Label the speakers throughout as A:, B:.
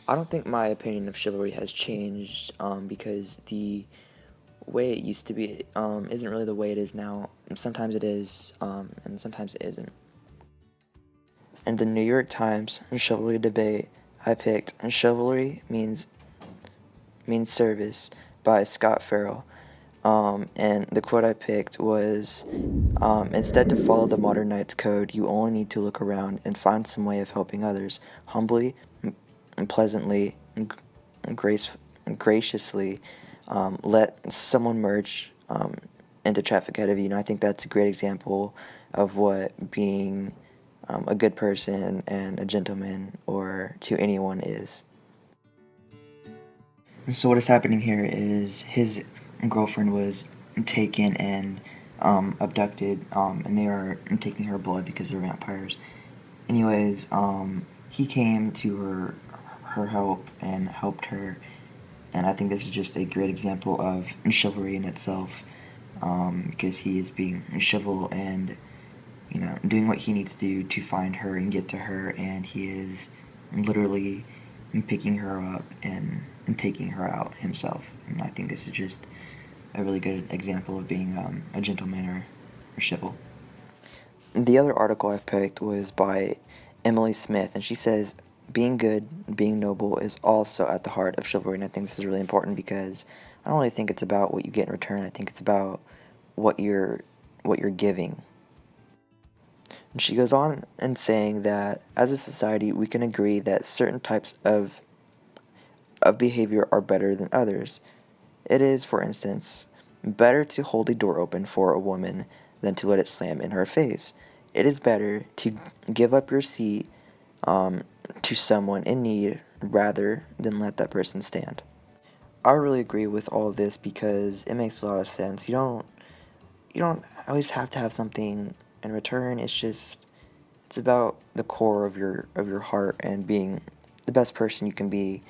A: I don't think my opinion of chivalry has changed because the way it used to be isn't really the way it is now. Sometimes it is, and sometimes it isn't. In the New York Times chivalry debate, I picked "Chivalry Means Service" by Scott Farrell. And the quote I picked was, "Instead to follow the modern knight's code, you only need to look around and find some way of helping others, humbly and pleasantly and graciously let someone merge into traffic ahead of you." And I think that's a great example of what being a good person and a gentleman or to anyone is. So what is happening here is his girlfriend was taken and abducted, and they are taking her blood because they're vampires. Anyways, he came to her help and helped her, and I think this is just a great example of chivalry in itself, because he is being chival and doing what he needs to do to find her and get to her, and he is literally picking her up and taking her out himself. And I think this is just a really good example of being a gentleman or chival. The other article I picked was by Emily Smith, and she says, "Being good, being noble is also at the heart of chivalry." And I think this is really important because I don't really think it's about what you get in return. I think it's about what you're giving. And she goes on and saying that as a society, we can agree that certain types of behavior are better than others. It is, for instance, better to hold a door open for a woman than to let it slam in her face. It is better to give up your seat to someone in need rather than let that person stand. I really agree with all this because it makes a lot of sense. You don't always have to have something in return. It's about the core of your heart and being the best person you can be,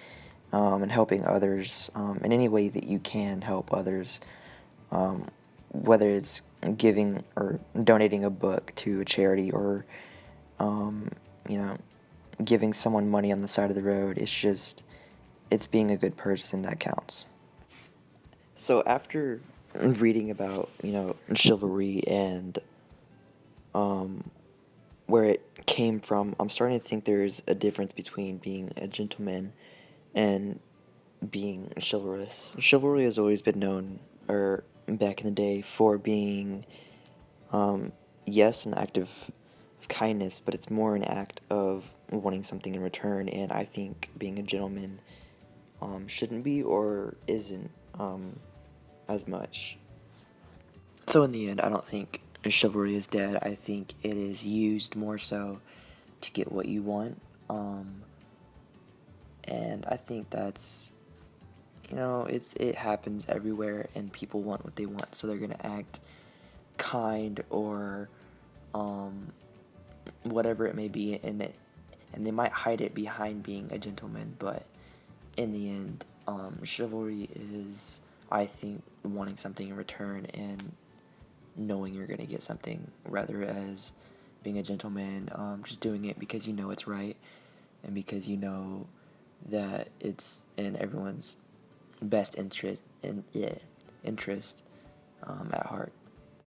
A: and helping others in any way that you can help others, whether it's giving or donating a book to a charity or um, you know giving someone money on the side of the road. It's being a good person that counts. So after reading about chivalry and um, where it came from, I'm starting to think there's a difference between being a gentleman and being chivalrous. Chivalry has always been known, or back in the day, for being, um, yes, an act of kindness, but it's more an act of wanting something in return. And I think being a gentleman shouldn't be or isn't as much. So in the end, I don't think chivalry is dead. I think it is used more so to get what you want. And I think that's it happens everywhere, and people want what they want, so they're gonna act kind or um, whatever it may be, and they might hide it behind being a gentleman, but in the end, chivalry is, I think, wanting something in return and knowing you're gonna get something, rather as being a gentleman, just doing it because you know it's right and because you know that it's in everyone's best interest at heart.